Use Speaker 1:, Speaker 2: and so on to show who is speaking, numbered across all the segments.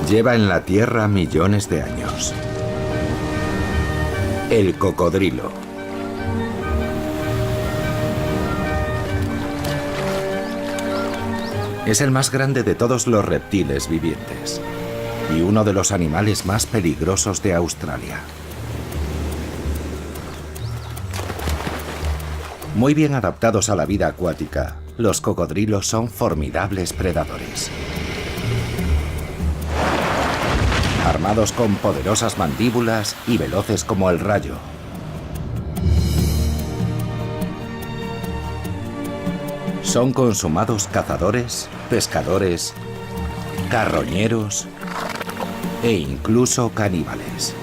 Speaker 1: Lleva en la tierra millones de años. El cocodrilo. Es el más grande de todos los reptiles vivientes y uno de los animales más peligrosos de Australia. Muy bien adaptados a la vida acuática, los cocodrilos son formidables predadores. Armados con poderosas mandíbulas y veloces como el rayo. Son consumados cazadores, pescadores, carroñeros e incluso caníbales.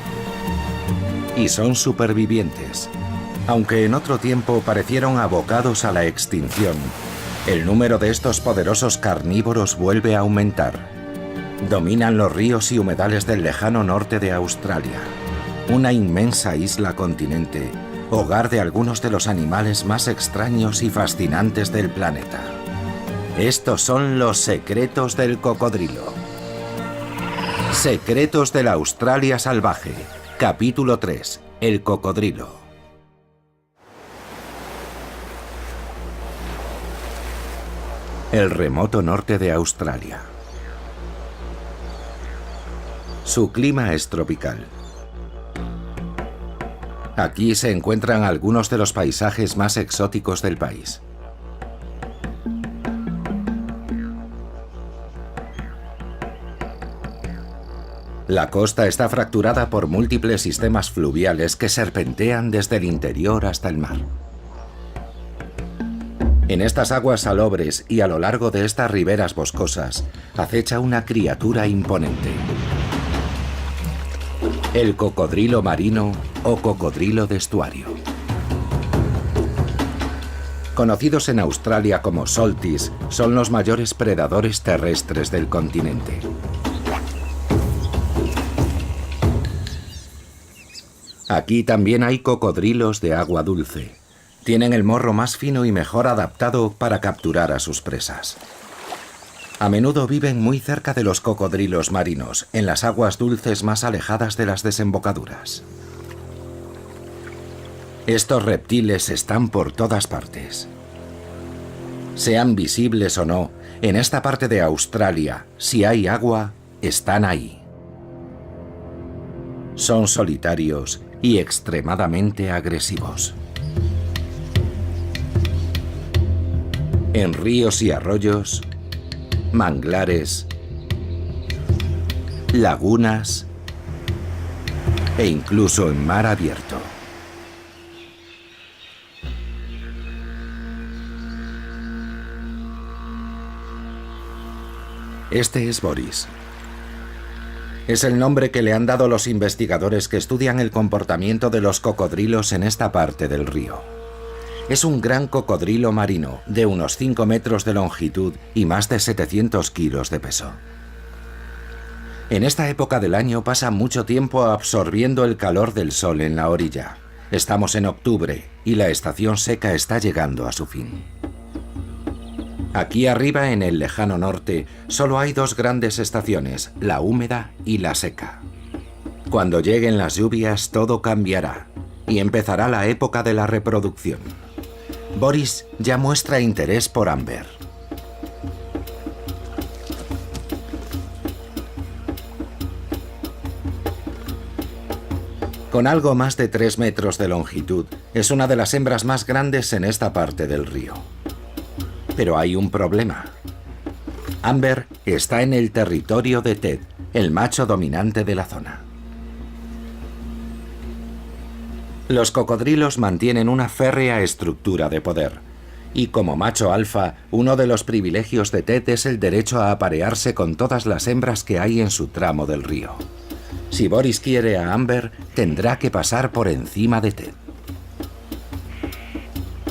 Speaker 1: Y son supervivientes. Aunque en otro tiempo parecieron abocados a la extinción, el número de estos poderosos carnívoros vuelve a aumentar. Dominan los ríos y humedales del lejano norte de Australia, una inmensa isla continente, hogar de algunos de los animales más extraños y fascinantes del planeta. Estos son los secretos del cocodrilo. Secretos de la Australia salvaje, capítulo 3, el cocodrilo. El remoto norte de Australia. Su clima es tropical. Aquí se encuentran algunos de los paisajes más exóticos del país. La costa está fracturada por múltiples sistemas fluviales que serpentean desde el interior hasta el mar. En estas aguas salobres y a lo largo de estas riberas boscosas acecha una criatura imponente. El cocodrilo marino o cocodrilo de estuario. Conocidos en Australia como salties, son los mayores predadores terrestres del continente. Aquí también hay cocodrilos de agua dulce. Tienen el morro más fino y mejor adaptado para capturar a sus presas. A menudo viven muy cerca de los cocodrilos marinos, en las aguas dulces más alejadas de las desembocaduras. Estos reptiles están por todas partes. Sean visibles o no, en esta parte de Australia, si hay agua, están ahí. Son solitarios y extremadamente agresivos. En ríos y arroyos, manglares, lagunas e incluso en mar abierto. Este es Boris. Es el nombre que le han dado los investigadores que estudian el comportamiento de los cocodrilos en esta parte del río. Es un gran cocodrilo marino de unos 5 metros de longitud y más de 700 kilos de peso. En esta época del año pasa mucho tiempo absorbiendo el calor del sol en la orilla. Estamos en octubre y la estación seca está llegando a su fin. Aquí arriba, en el lejano norte, solo hay dos grandes estaciones, la húmeda y la seca. Cuando lleguen las lluvias, todo cambiará y empezará la época de la reproducción. Boris ya muestra interés por Amber. Con algo más de 3 metros de longitud, es una de las hembras más grandes en esta parte del río. Pero hay un problema. Amber está en el territorio de Ted, el macho dominante de la zona. Los cocodrilos mantienen una férrea estructura de poder, y como macho alfa, uno de los privilegios de Ted es el derecho a aparearse con todas las hembras que hay en su tramo del río. Si Boris quiere a Amber, tendrá que pasar por encima de Ted.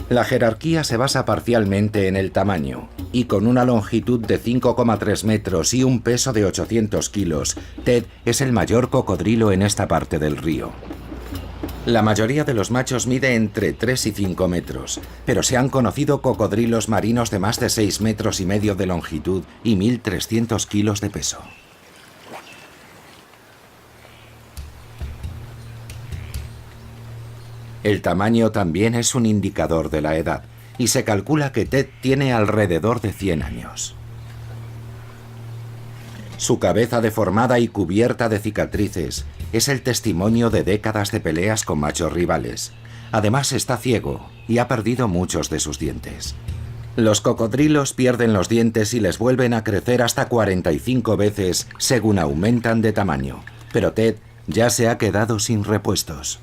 Speaker 1: La jerarquía se basa parcialmente en el tamaño, y con una longitud de 5,3 metros y un peso de 800 kilos, Ted es el mayor cocodrilo en esta parte del río. La mayoría de los machos mide entre 3 y 5 metros, pero se han conocido cocodrilos marinos de más de 6 metros y medio de longitud y 1.300 kilos de peso. El tamaño también es un indicador de la edad, y se calcula que Ted tiene alrededor de 100 años. Su cabeza deformada y cubierta de cicatrices es el testimonio de décadas de peleas con machos rivales. Además está ciego y ha perdido muchos de sus dientes. Los cocodrilos pierden los dientes y les vuelven a crecer hasta 45 veces según aumentan de tamaño, pero Ted ya se ha quedado sin repuestos.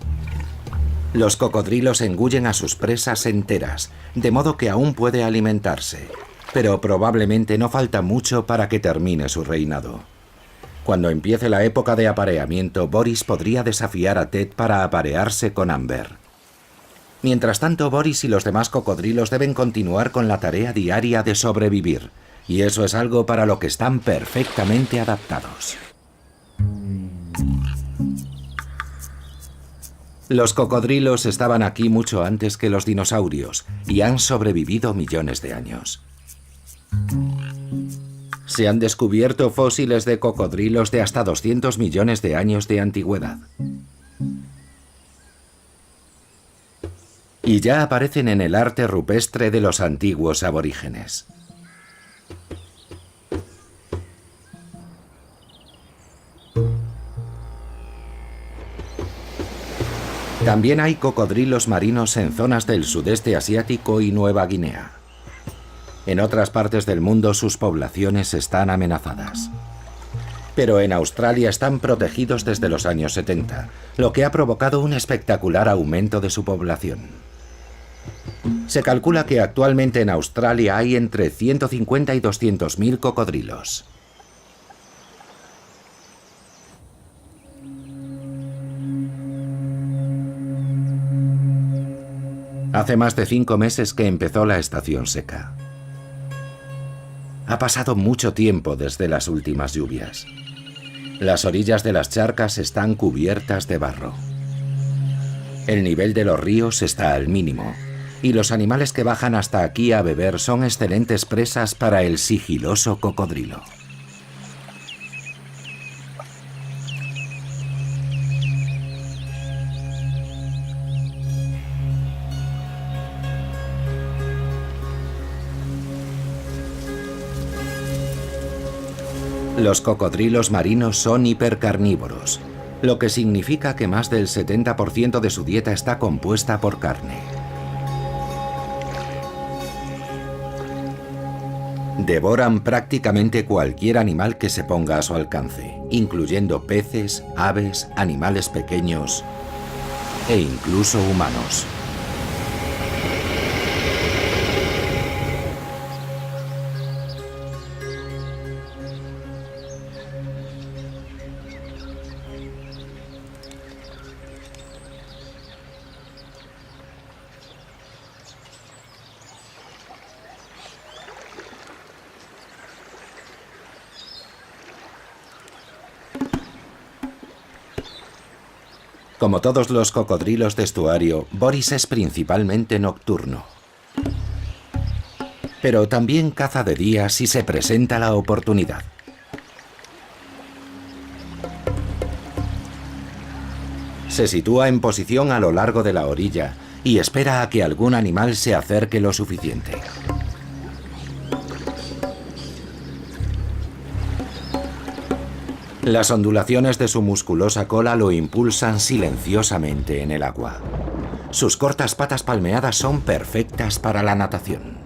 Speaker 1: Los cocodrilos engullen a sus presas enteras, de modo que aún puede alimentarse, pero probablemente no falta mucho para que termine su reinado. Cuando empiece la época de apareamiento, Boris podría desafiar a Ted para aparearse con Amber. Mientras tanto, Boris y los demás cocodrilos deben continuar con la tarea diaria de sobrevivir, y eso es algo para lo que están perfectamente adaptados. Los cocodrilos estaban aquí mucho antes que los dinosaurios y han sobrevivido millones de años. Se han descubierto fósiles de cocodrilos de hasta 200 millones de años de antigüedad. Y ya aparecen en el arte rupestre de los antiguos aborígenes. También hay cocodrilos marinos en zonas del sudeste asiático y Nueva Guinea. En otras partes del mundo sus poblaciones están amenazadas. Pero en Australia están protegidos desde los años 70, lo que ha provocado un espectacular aumento de su población. Se calcula que actualmente en Australia hay entre 150 y 200.000 cocodrilos. Hace más de 5 meses que empezó la estación seca. Ha pasado mucho tiempo desde las últimas lluvias. Las orillas de las charcas están cubiertas de barro. El nivel de los ríos está al mínimo, y los animales que bajan hasta aquí a beber son excelentes presas para el sigiloso cocodrilo. Los cocodrilos marinos son hipercarnívoros, lo que significa que más del 70% de su dieta está compuesta por carne. Devoran prácticamente cualquier animal que se ponga a su alcance, incluyendo peces, aves, animales pequeños e incluso humanos. Como todos los cocodrilos de estuario, Boris es principalmente nocturno. Pero también caza de día si se presenta la oportunidad. Se sitúa en posición a lo largo de la orilla y espera a que algún animal se acerque lo suficiente. Las ondulaciones de su musculosa cola lo impulsan silenciosamente en el agua. Sus cortas patas palmeadas son perfectas para la natación.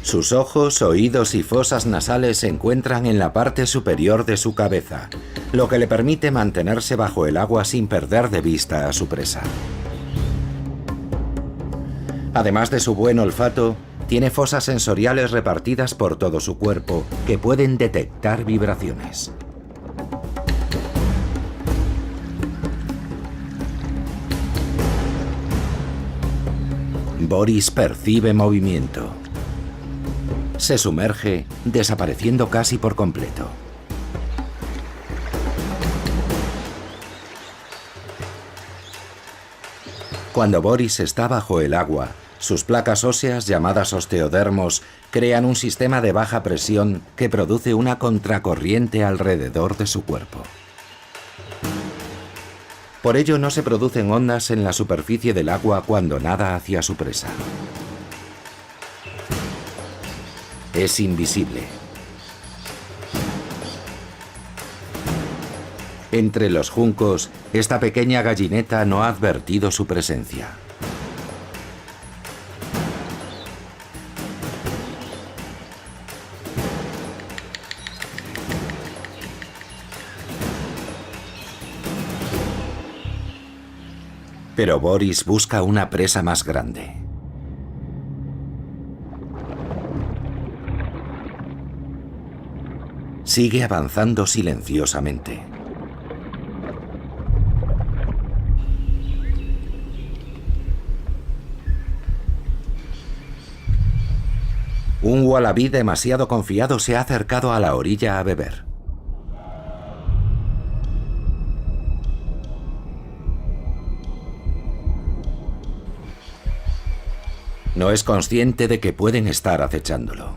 Speaker 1: Sus ojos, oídos y fosas nasales se encuentran en la parte superior de su cabeza, lo que le permite mantenerse bajo el agua sin perder de vista a su presa. Además de su buen olfato, tiene fosas sensoriales repartidas por todo su cuerpo que pueden detectar vibraciones. Boris percibe movimiento. Se sumerge, desapareciendo casi por completo. Cuando Boris está bajo el agua, sus placas óseas, llamadas osteodermos, crean un sistema de baja presión que produce una contracorriente alrededor de su cuerpo. Por ello no se producen ondas en la superficie del agua cuando nada hacia su presa. Es invisible. Entre los juncos, esta pequeña gallineta no ha advertido su presencia. Pero Boris busca una presa más grande. Sigue avanzando silenciosamente. Un ualabí demasiado confiado se ha acercado a la orilla a beber. No es consciente de que pueden estar acechándolo.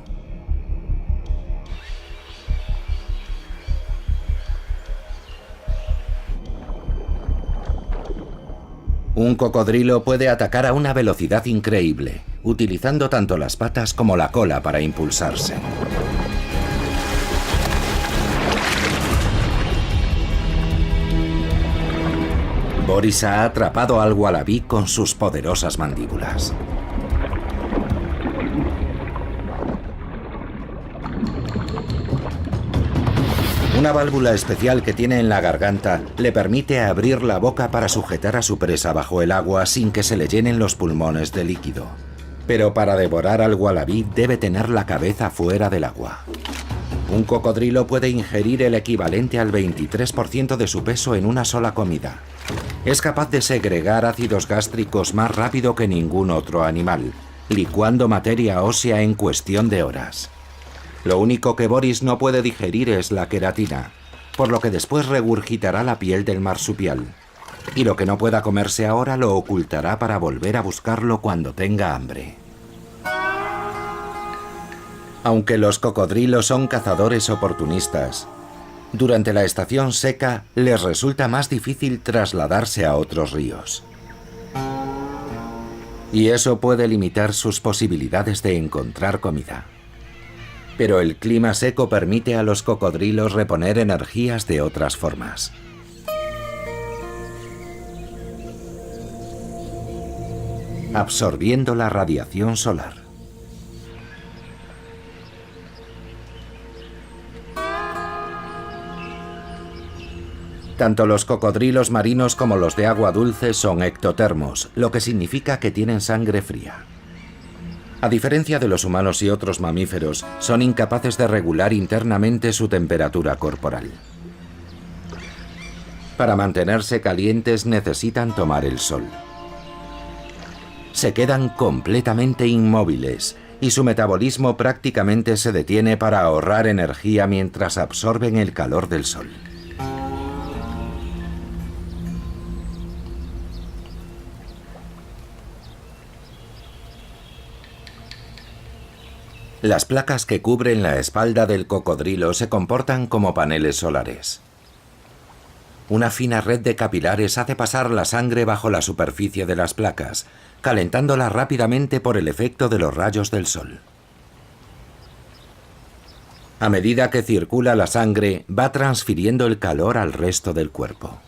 Speaker 1: Un cocodrilo puede atacar a una velocidad increíble, utilizando tanto las patas como la cola para impulsarse. Boris ha atrapado al ualabí con sus poderosas mandíbulas. Una válvula especial que tiene en la garganta le permite abrir la boca para sujetar a su presa bajo el agua sin que se le llenen los pulmones de líquido. Pero para devorar al ualabí debe tener la cabeza fuera del agua. Un cocodrilo puede ingerir el equivalente al 23% de su peso en una sola comida. Es capaz de segregar ácidos gástricos más rápido que ningún otro animal, licuando materia ósea en cuestión de horas. Lo único que Boris no puede digerir es la queratina, por lo que después regurgitará la piel del marsupial. Y lo que no pueda comerse ahora lo ocultará para volver a buscarlo cuando tenga hambre. Aunque los cocodrilos son cazadores oportunistas, durante la estación seca les resulta más difícil trasladarse a otros ríos. Y eso puede limitar sus posibilidades de encontrar comida. Pero el clima seco permite a los cocodrilos reponer energías de otras formas. Absorbiendo la radiación solar. Tanto los cocodrilos marinos como los de agua dulce son ectotermos, lo que significa que tienen sangre fría. A diferencia de los humanos y otros mamíferos, son incapaces de regular internamente su temperatura corporal. Para mantenerse calientes necesitan tomar el sol. Se quedan completamente inmóviles y su metabolismo prácticamente se detiene para ahorrar energía mientras absorben el calor del sol. Las placas que cubren la espalda del cocodrilo se comportan como paneles solares. Una fina red de capilares hace pasar la sangre bajo la superficie de las placas, calentándola rápidamente por el efecto de los rayos del sol. A medida que circula la sangre, va transfiriendo el calor al resto del cuerpo.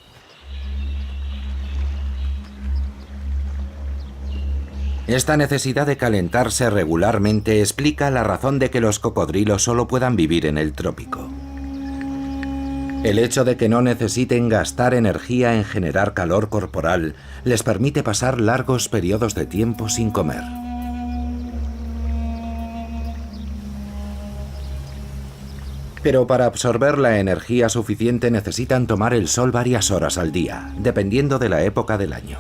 Speaker 1: Esta necesidad de calentarse regularmente explica la razón de que los cocodrilos solo puedan vivir en el trópico. El hecho de que no necesiten gastar energía en generar calor corporal les permite pasar largos periodos de tiempo sin comer. Pero para absorber la energía suficiente necesitan tomar el sol varias horas al día, dependiendo de la época del año.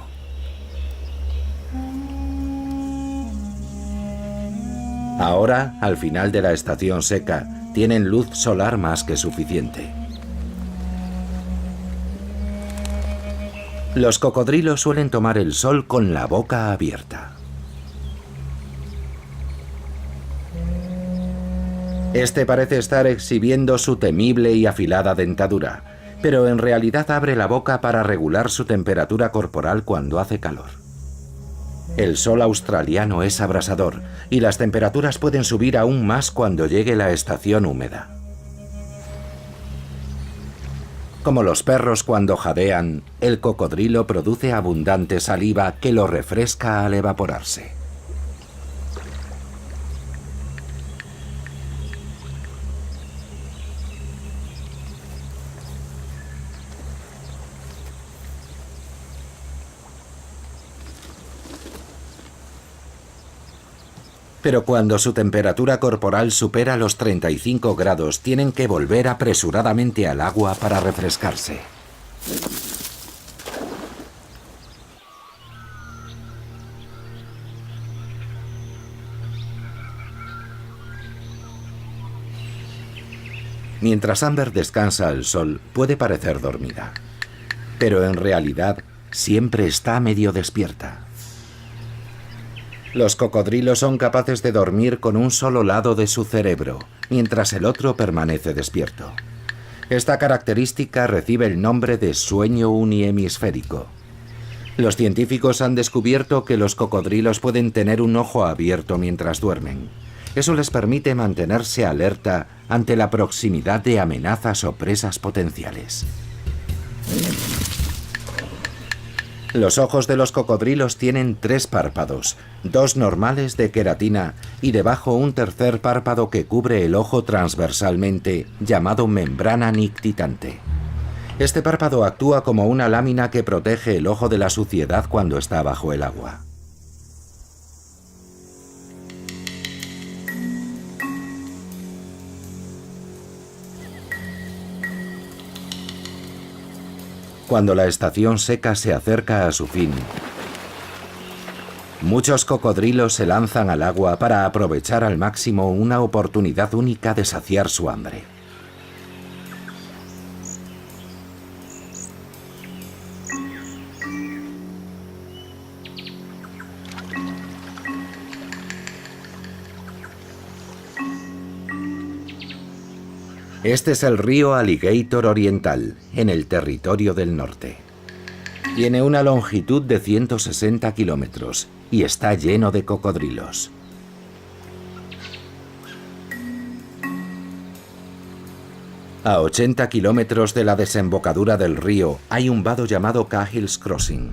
Speaker 1: Ahora, al final de la estación seca, tienen luz solar más que suficiente. Los cocodrilos suelen tomar el sol con la boca abierta. Este parece estar exhibiendo su temible y afilada dentadura, pero en realidad abre la boca para regular su temperatura corporal cuando hace calor. El sol australiano es abrasador y las temperaturas pueden subir aún más cuando llegue la estación húmeda. Como los perros cuando jadean, el cocodrilo produce abundante saliva que lo refresca al evaporarse. Pero cuando su temperatura corporal supera los 35 grados, tienen que volver apresuradamente al agua para refrescarse. Mientras Amber descansa al sol, puede parecer dormida, pero en realidad siempre está medio despierta. Los cocodrilos son capaces de dormir con un solo lado de su cerebro, mientras el otro permanece despierto. Esta característica recibe el nombre de sueño unihemisférico. Los científicos han descubierto que los cocodrilos pueden tener un ojo abierto mientras duermen. Eso les permite mantenerse alerta ante la proximidad de amenazas o presas potenciales. Los ojos de los cocodrilos tienen 3 párpados, 2 normales de queratina y debajo un tercer párpado que cubre el ojo transversalmente, llamado membrana nictitante. Este párpado actúa como una lámina que protege el ojo de la suciedad cuando está bajo el agua. Cuando la estación seca se acerca a su fin, muchos cocodrilos se lanzan al agua para aprovechar al máximo una oportunidad única de saciar su hambre. Este es el río Alligator Oriental, en el Territorio del Norte. Tiene una longitud de 160 kilómetros y está lleno de cocodrilos. A 80 kilómetros de la desembocadura del río hay un vado llamado Cahill's Crossing.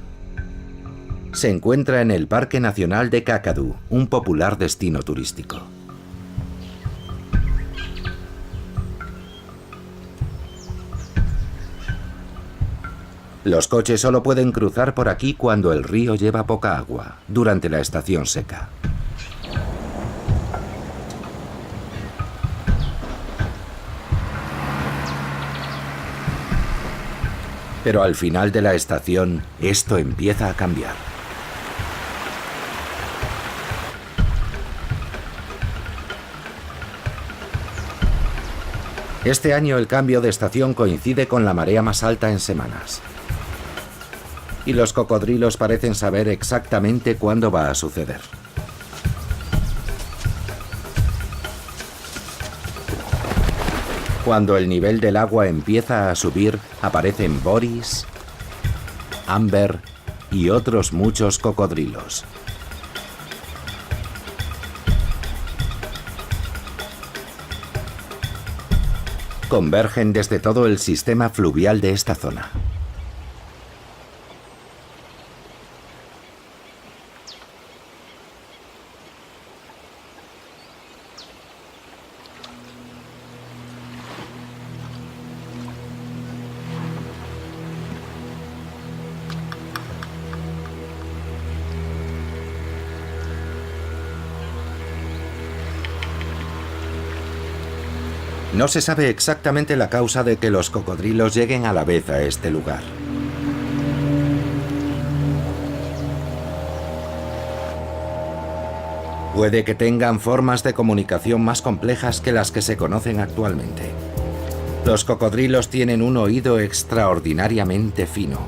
Speaker 1: Se encuentra en el Parque Nacional de Kakadu, un popular destino turístico. Los coches solo pueden cruzar por aquí cuando el río lleva poca agua, durante la estación seca. Pero al final de la estación, esto empieza a cambiar. Este año el cambio de estación coincide con la marea más alta en semanas. Y los cocodrilos parecen saber exactamente cuándo va a suceder. Cuando el nivel del agua empieza a subir, aparecen Boris, Amber y otros muchos cocodrilos. Convergen desde todo el sistema fluvial de esta zona. No se sabe exactamente la causa de que los cocodrilos lleguen a la vez a este lugar. Puede que tengan formas de comunicación más complejas que las que se conocen actualmente. Los cocodrilos tienen un oído extraordinariamente fino.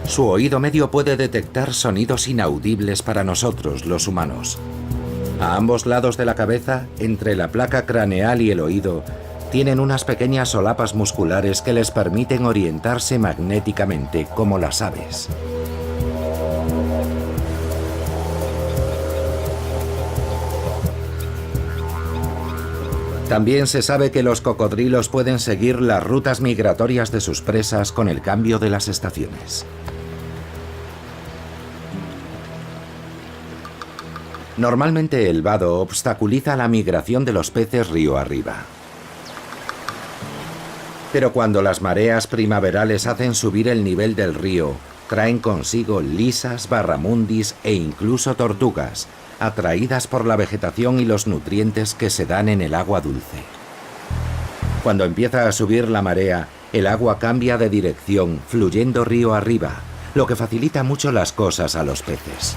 Speaker 1: Su oído medio puede detectar sonidos inaudibles para nosotros, los humanos. A ambos lados de la cabeza, entre la placa craneal y el oído, tienen unas pequeñas solapas musculares que les permiten orientarse magnéticamente como las aves. También se sabe que los cocodrilos pueden seguir las rutas migratorias de sus presas con el cambio de las estaciones. Normalmente el vado obstaculiza la migración de los peces río arriba. Pero cuando las mareas primaverales hacen subir el nivel del río, traen consigo lisas, barramundis e incluso tortugas, atraídas por la vegetación y los nutrientes que se dan en el agua dulce. Cuando empieza a subir la marea, el agua cambia de dirección, fluyendo río arriba, lo que facilita mucho las cosas a los peces.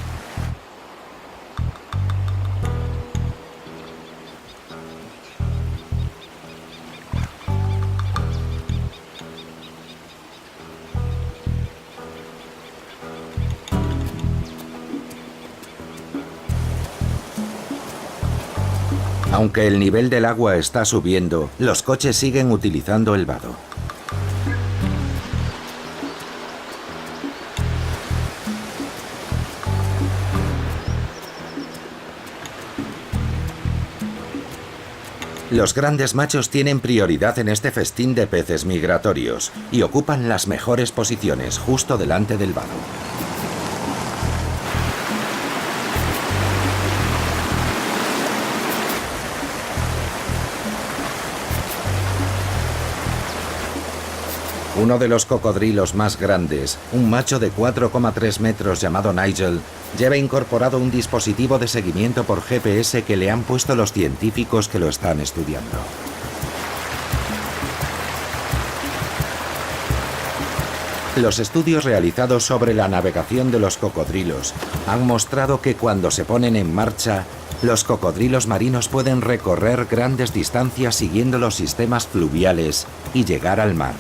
Speaker 1: Aunque el nivel del agua está subiendo, los coches siguen utilizando el vado. Los grandes machos tienen prioridad en este festín de peces migratorios y ocupan las mejores posiciones justo delante del vado. Uno de los cocodrilos más grandes, un macho de 4,3 metros llamado Nigel, lleva incorporado un dispositivo de seguimiento por GPS que le han puesto los científicos que lo están estudiando. Los estudios realizados sobre la navegación de los cocodrilos han mostrado que cuando se ponen en marcha, los cocodrilos marinos pueden recorrer grandes distancias siguiendo los sistemas fluviales y llegar al mar.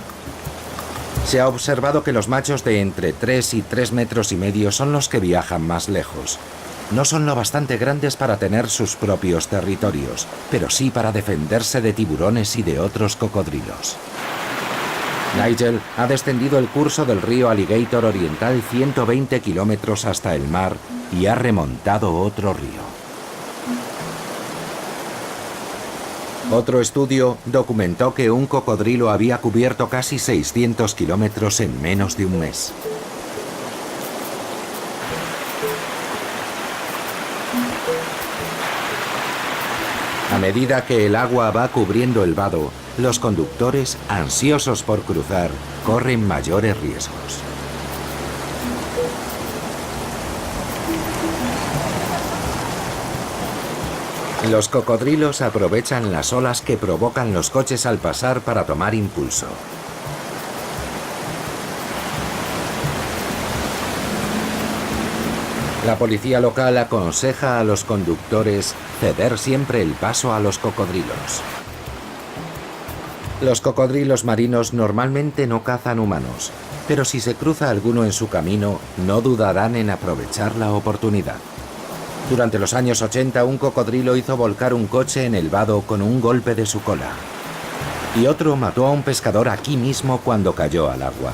Speaker 1: Se ha observado que los machos de entre 3 y 3,5 metros son los que viajan más lejos. No son lo bastante grandes para tener sus propios territorios, pero sí para defenderse de tiburones y de otros cocodrilos. Nigel ha descendido el curso del río Alligator Oriental 120 kilómetros hasta el mar y ha remontado otro río. Otro estudio documentó que un cocodrilo había cubierto casi 600 kilómetros en menos de un mes. A medida que el agua va cubriendo el vado, los conductores, ansiosos por cruzar, corren mayores riesgos. Los cocodrilos aprovechan las olas que provocan los coches al pasar para tomar impulso. La policía local aconseja a los conductores ceder siempre el paso a los cocodrilos. Los cocodrilos marinos normalmente no cazan humanos, pero si se cruza alguno en su camino, no dudarán en aprovechar la oportunidad. Durante los años 80, un cocodrilo hizo volcar un coche en el vado con un golpe de su cola. Y otro mató a un pescador aquí mismo cuando cayó al agua.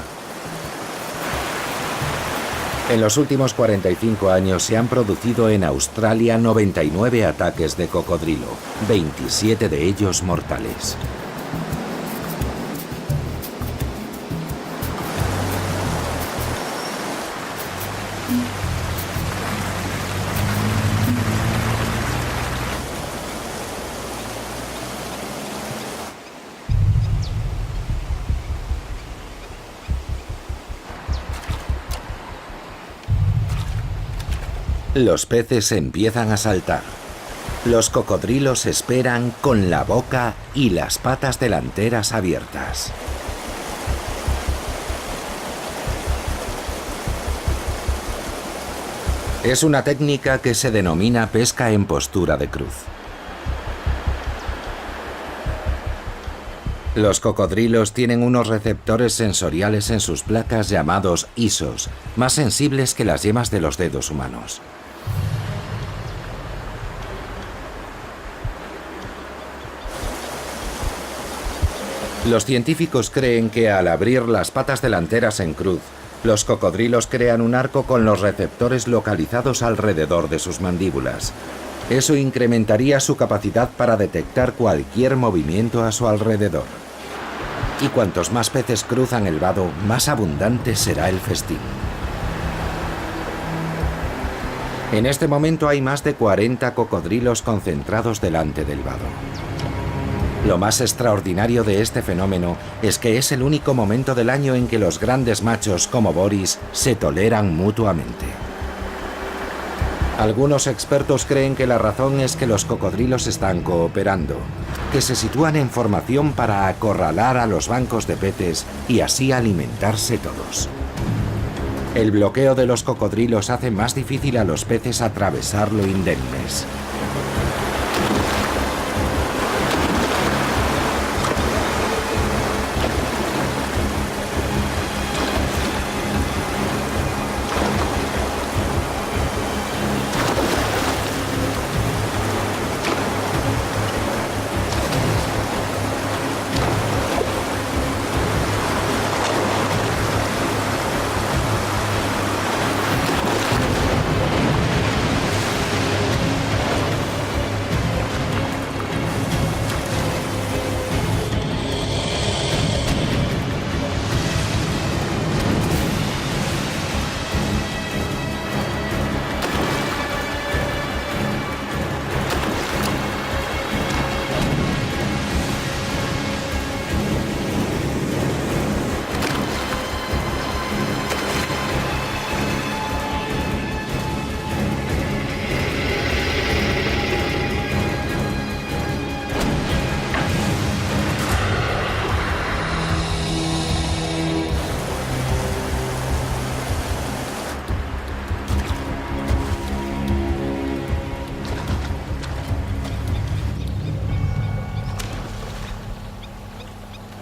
Speaker 1: En los últimos 45 años se han producido en Australia 99 ataques de cocodrilo, 27 de ellos mortales. Los peces empiezan a saltar. Los cocodrilos esperan con la boca y las patas delanteras abiertas. Es una técnica que se denomina pesca en postura de cruz. Los cocodrilos tienen unos receptores sensoriales en sus placas llamados isos, más sensibles que las yemas de los dedos humanos. Los científicos creen que al abrir las patas delanteras en cruz, los cocodrilos crean un arco con los receptores localizados alrededor de sus mandíbulas. Eso incrementaría su capacidad para detectar cualquier movimiento a su alrededor. Y cuantos más peces cruzan el vado, más abundante será el festín. En este momento hay más de 40 cocodrilos concentrados delante del vado. Lo más extraordinario de este fenómeno es que es el único momento del año en que los grandes machos como Boris se toleran mutuamente. Algunos expertos creen que la razón es que los cocodrilos están cooperando, que se sitúan en formación para acorralar a los bancos de peces y así alimentarse todos. El bloqueo de los cocodrilos hace más difícil a los peces atravesarlo indemnes.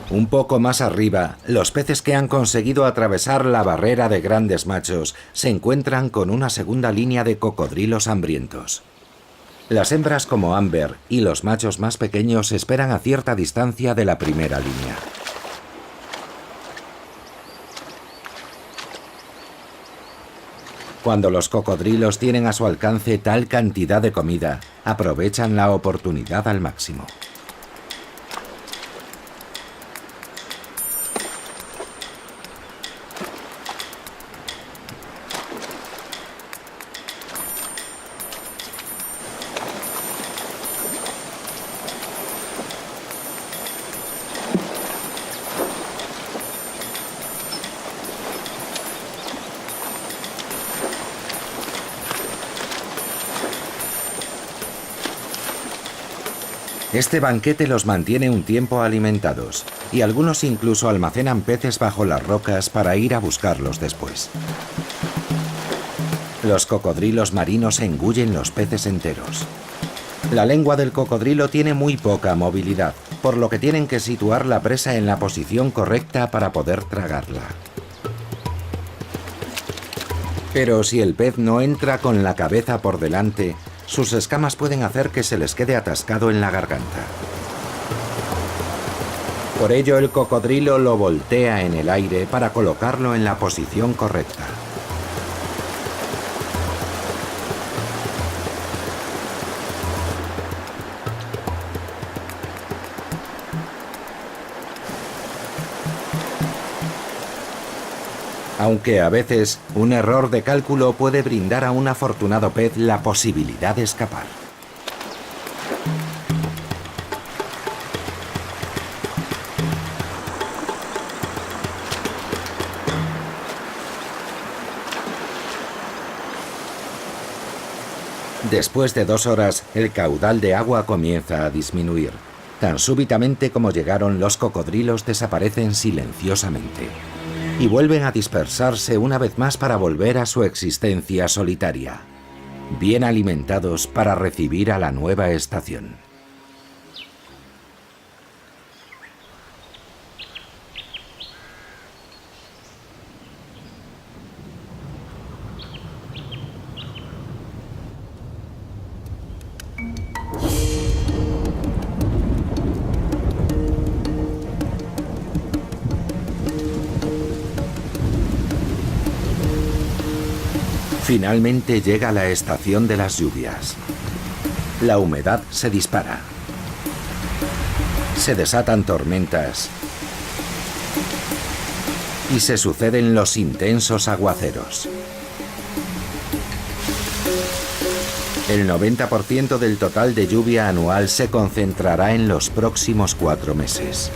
Speaker 1: Un poco más arriba, los peces que han conseguido atravesar la barrera de grandes machos se encuentran con una segunda línea de cocodrilos hambrientos. Las hembras como Amber y los machos más pequeños esperan a cierta distancia de la primera línea. Cuando los cocodrilos tienen a su alcance tal cantidad de comida, aprovechan la oportunidad al máximo. Este banquete los mantiene un tiempo alimentados, y algunos incluso almacenan peces bajo las rocas para ir a buscarlos después. Los cocodrilos marinos engullen los peces enteros. La lengua del cocodrilo tiene muy poca movilidad, por lo que tienen que situar la presa en la posición correcta para poder tragarla. Pero si el pez no entra con la cabeza por delante, sus escamas pueden hacer que se les quede atascado en la garganta. Por ello, el cocodrilo lo voltea en el aire para colocarlo en la posición correcta. Aunque a veces un error de cálculo puede brindar a un afortunado pez la posibilidad de escapar. Después de 2 horas, el caudal de agua comienza a disminuir. Tan súbitamente como llegaron, los cocodrilos desaparecen silenciosamente y vuelven a dispersarse una vez más para volver a su existencia solitaria, bien alimentados para recibir a la nueva estación. Finalmente llega la estación de las lluvias. La humedad se dispara. Se desatan tormentas y se suceden los intensos aguaceros. El 90% del total de lluvia anual se concentrará en los próximos 4 meses.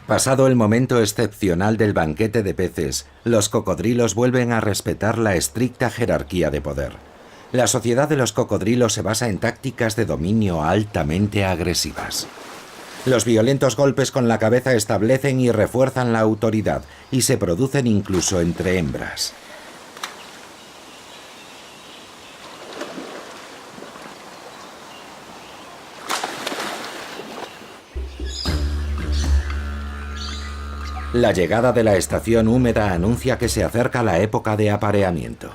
Speaker 1: Pasado el momento excepcional del banquete de peces, los cocodrilos vuelven a respetar la estricta jerarquía de poder. La sociedad de los cocodrilos se basa en tácticas de dominio altamente agresivas. Los violentos golpes con la cabeza establecen y refuerzan la autoridad, y se producen incluso entre hembras. La llegada de la estación húmeda anuncia que se acerca la época de apareamiento.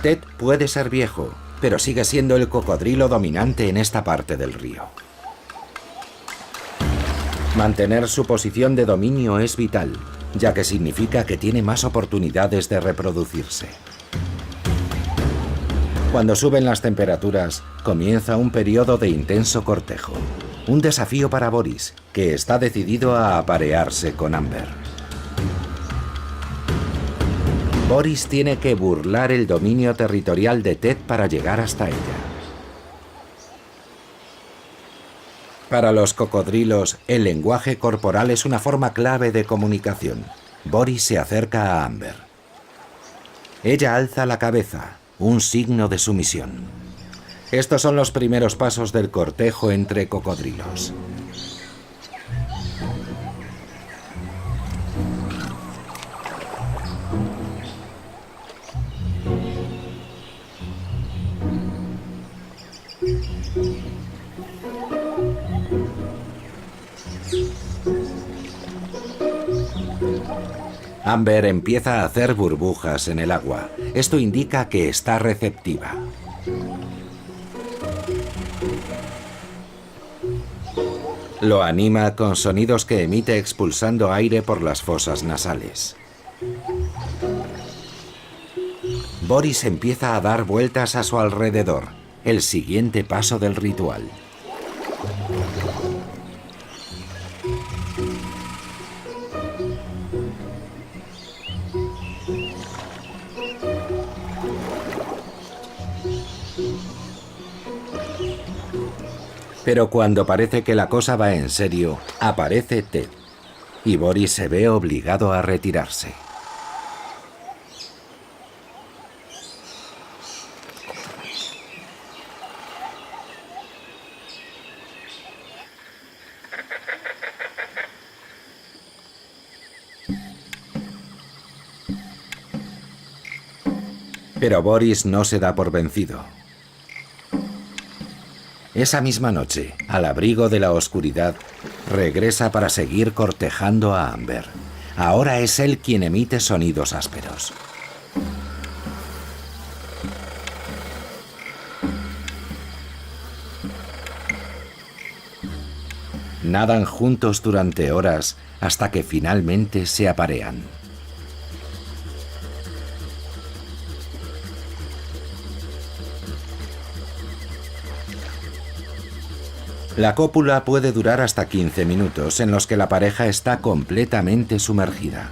Speaker 1: Ted puede ser viejo, pero sigue siendo el cocodrilo dominante en esta parte del río. Mantener su posición de dominio es vital, ya que significa que tiene más oportunidades de reproducirse. Cuando suben las temperaturas, comienza un periodo de intenso cortejo. Un desafío para Boris, que está decidido a aparearse con Amber. Boris tiene que burlar el dominio territorial de Ted para llegar hasta ella. Para los cocodrilos, el lenguaje corporal es una forma clave de comunicación. Boris se acerca a Amber. Ella alza la cabeza, un signo de sumisión. Estos son los primeros pasos del cortejo entre cocodrilos. Amber empieza a hacer burbujas en el agua. Esto indica que está receptiva. Lo anima con sonidos que emite expulsando aire por las fosas nasales. Boris empieza a dar vueltas a su alrededor, el siguiente paso del ritual. Pero cuando parece que la cosa va en serio, aparece Ted, y Boris se ve obligado a retirarse. Pero Boris no se da por vencido. Esa misma noche, al abrigo de la oscuridad, regresa para seguir cortejando a Amber. Ahora es él quien emite sonidos ásperos. Nadan juntos durante horas hasta que finalmente se aparean. La cópula puede durar hasta 15 minutos, en los que la pareja está completamente sumergida.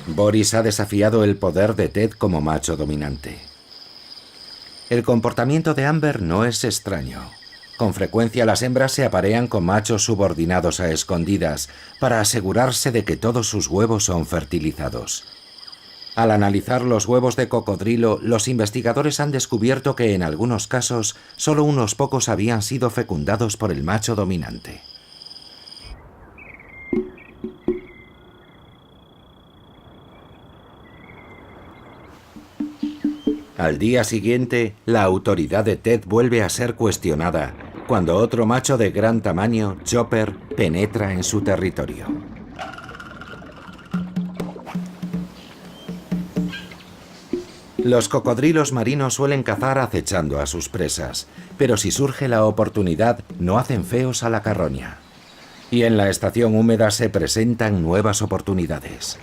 Speaker 1: Boris ha desafiado el poder de Ted como macho dominante. El comportamiento de Amber no es extraño. Con frecuencia las hembras se aparean con machos subordinados a escondidas para asegurarse de que todos sus huevos son fertilizados. Al analizar los huevos de cocodrilo, los investigadores han descubierto que en algunos casos solo unos pocos habían sido fecundados por el macho dominante. Al día siguiente, la autoridad de Ted vuelve a ser cuestionada cuando otro macho de gran tamaño, Chopper, penetra en su territorio. Los cocodrilos marinos suelen cazar acechando a sus presas, pero si surge la oportunidad, no hacen feos a la carroña. Y en la estación húmeda se presentan nuevas oportunidades.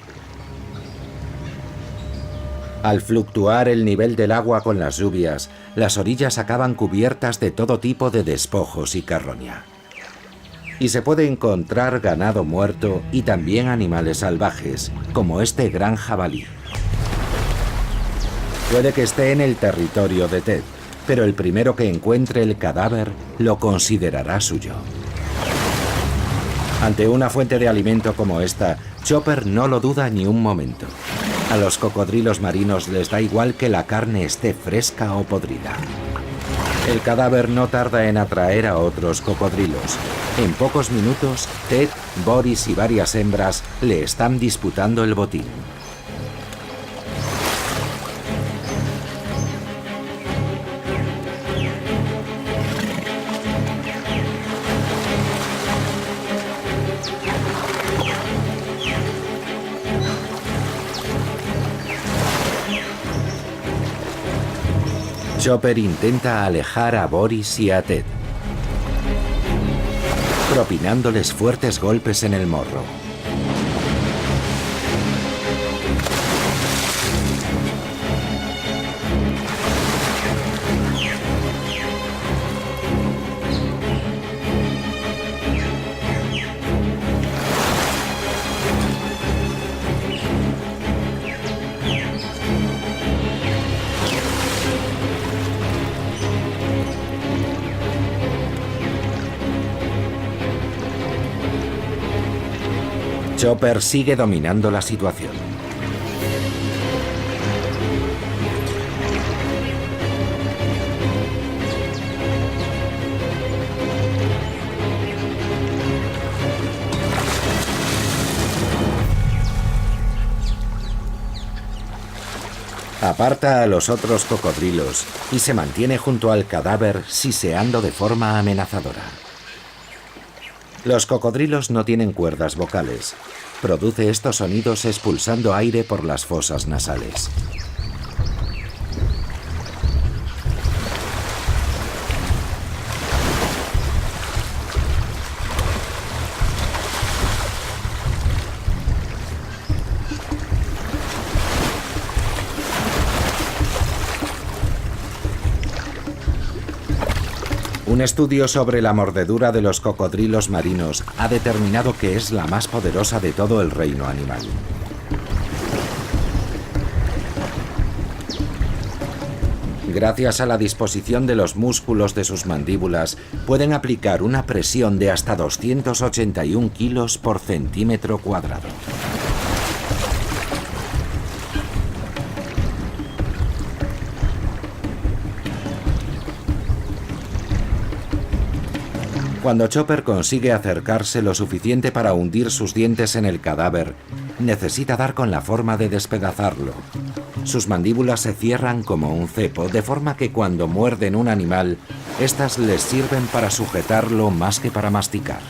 Speaker 1: Al fluctuar el nivel del agua con las lluvias, las orillas acaban cubiertas de todo tipo de despojos y carroña. Y se puede encontrar ganado muerto y también animales salvajes, como este gran jabalí. Puede que esté en el territorio de Ted, pero el primero que encuentre el cadáver lo considerará suyo. Ante una fuente de alimento como esta, Chopper no lo duda ni un momento. A los cocodrilos marinos les da igual que la carne esté fresca o podrida. El cadáver no tarda en atraer a otros cocodrilos. En pocos minutos, Ted, Boris y varias hembras le están disputando el botín. Chopper intenta alejar a Boris y a Ted, propinándoles fuertes golpes en el morro. Chopper sigue dominando la situación. Aparta a los otros cocodrilos y se mantiene junto al cadáver siseando de forma amenazadora. Los cocodrilos no tienen cuerdas vocales. Produce estos sonidos expulsando aire por las fosas nasales. Un estudio sobre la mordedura de los cocodrilos marinos ha determinado que es la más poderosa de todo el reino animal. Gracias a la disposición de los músculos de sus mandíbulas, pueden aplicar una presión de hasta 281 kilos por centímetro cuadrado. Cuando Chopper consigue acercarse lo suficiente para hundir sus dientes en el cadáver, necesita dar con la forma de despedazarlo. Sus mandíbulas se cierran como un cepo, de forma que cuando muerden un animal, estas les sirven para sujetarlo más que para masticar.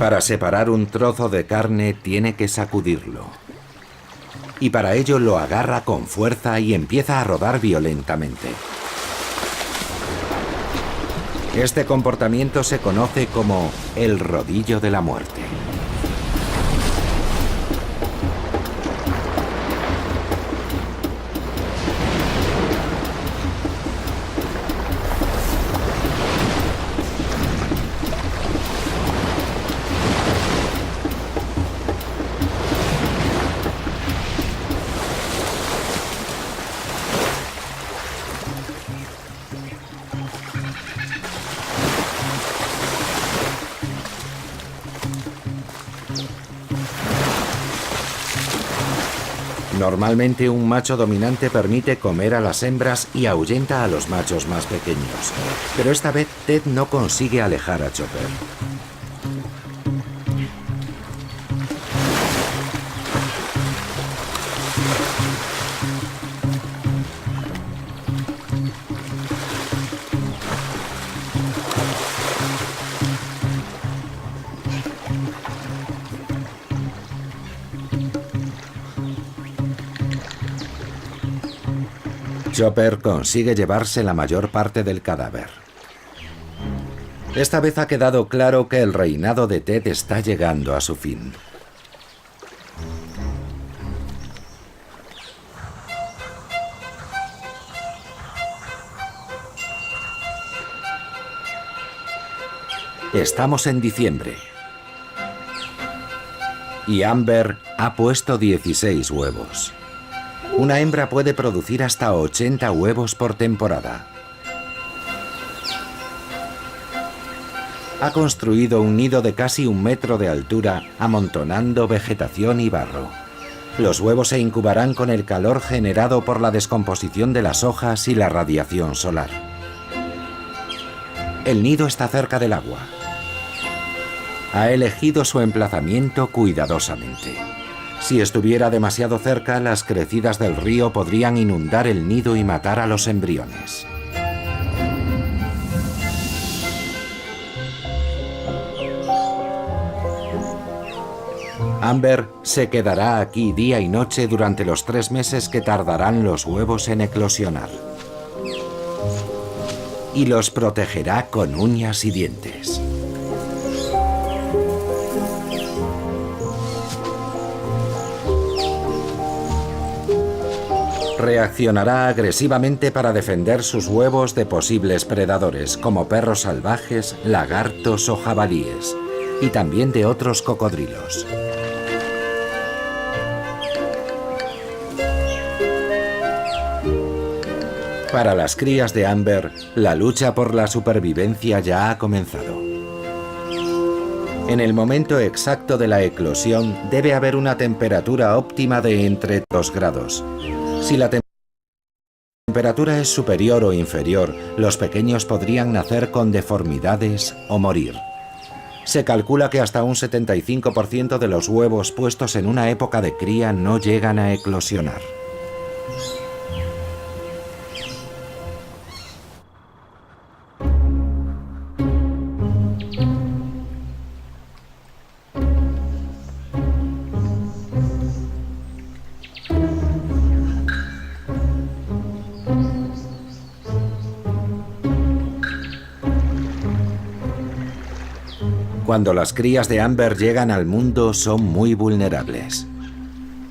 Speaker 1: Para separar un trozo de carne tiene que sacudirlo. Y para ello lo agarra con fuerza y empieza a rodar violentamente. Este comportamiento se conoce como el rodillo de la muerte. Normalmente un macho dominante permite comer a las hembras y ahuyenta a los machos más pequeños. Pero esta vez Ted no consigue alejar a Chopper. Chopper consigue llevarse la mayor parte del cadáver. Esta vez ha quedado claro que el reinado de Ted está llegando a su fin. Estamos en diciembre. Y Amber ha puesto 16 huevos. Una hembra puede producir hasta 80 huevos por temporada. Ha construido un nido de casi 1 metro de altura, amontonando vegetación y barro. Los huevos se incubarán con el calor generado por la descomposición de las hojas y la radiación solar. El nido está cerca del agua. Ha elegido su emplazamiento cuidadosamente. Si estuviera demasiado cerca, las crecidas del río podrían inundar el nido y matar a los embriones. Amber se quedará aquí día y noche durante los 3 meses que tardarán los huevos en eclosionar. Y los protegerá con uñas y dientes. Reaccionará agresivamente para defender sus huevos de posibles predadores, como perros salvajes, lagartos o jabalíes, y también de otros cocodrilos. Para las crías de Amber, la lucha por la supervivencia ya ha comenzado. En el momento exacto de la eclosión, debe haber una temperatura óptima de entre 2 grados. Si la temperatura es superior o inferior, los pequeños podrían nacer con deformidades o morir. Se calcula que hasta un 75% de los huevos puestos en una época de cría no llegan a eclosionar. Cuando las crías de Amber llegan al mundo, son muy vulnerables.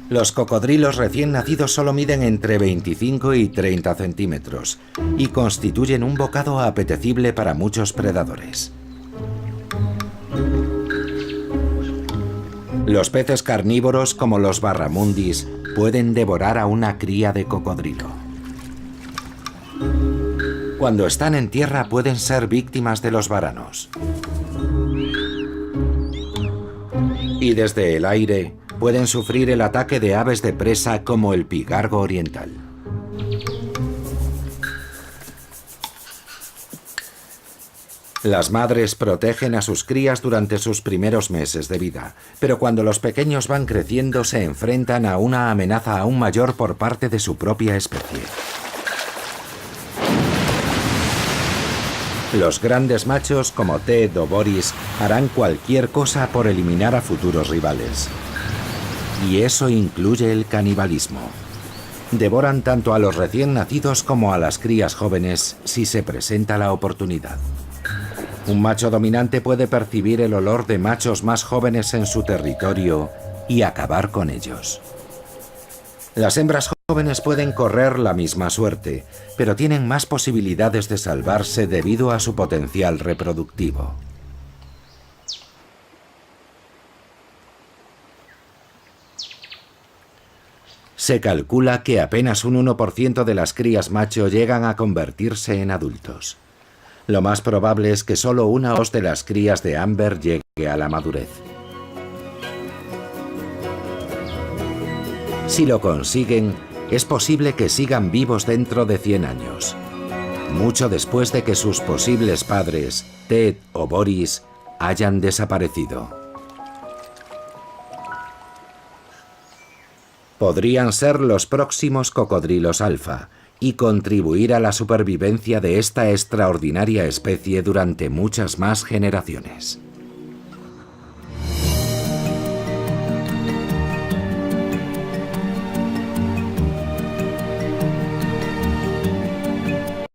Speaker 1: Los cocodrilos recién nacidos solo miden entre 25 y 30 centímetros y constituyen un bocado apetecible para muchos predadores. Los peces carnívoros, como los barramundis, pueden devorar a una cría de cocodrilo. Cuando están en tierra pueden ser víctimas de los varanos. Y desde el aire pueden sufrir el ataque de aves de presa como el pigargo oriental. Las madres protegen a sus crías durante sus primeros meses de vida, pero cuando los pequeños van creciendo se enfrentan a una amenaza aún mayor por parte de su propia especie. Los grandes machos como Ted o Boris harán cualquier cosa por eliminar a futuros rivales. Y eso incluye el canibalismo. Devoran tanto a los recién nacidos como a las crías jóvenes si se presenta la oportunidad. Un macho dominante puede percibir el olor de machos más jóvenes en su territorio y acabar con ellos. Las hembras jóvenes pueden correr la misma suerte, pero tienen más posibilidades de salvarse debido a su potencial reproductivo. Se calcula que apenas un 1% de las crías macho llegan a convertirse en adultos. Lo más probable es que solo una o dos de las crías de Amber llegue a la madurez. Si lo consiguen, es posible que sigan vivos dentro de 100 años, mucho después de que sus posibles padres, Ted o Boris, hayan desaparecido. Podrían ser los próximos cocodrilos alfa y contribuir a la supervivencia de esta extraordinaria especie durante muchas más generaciones.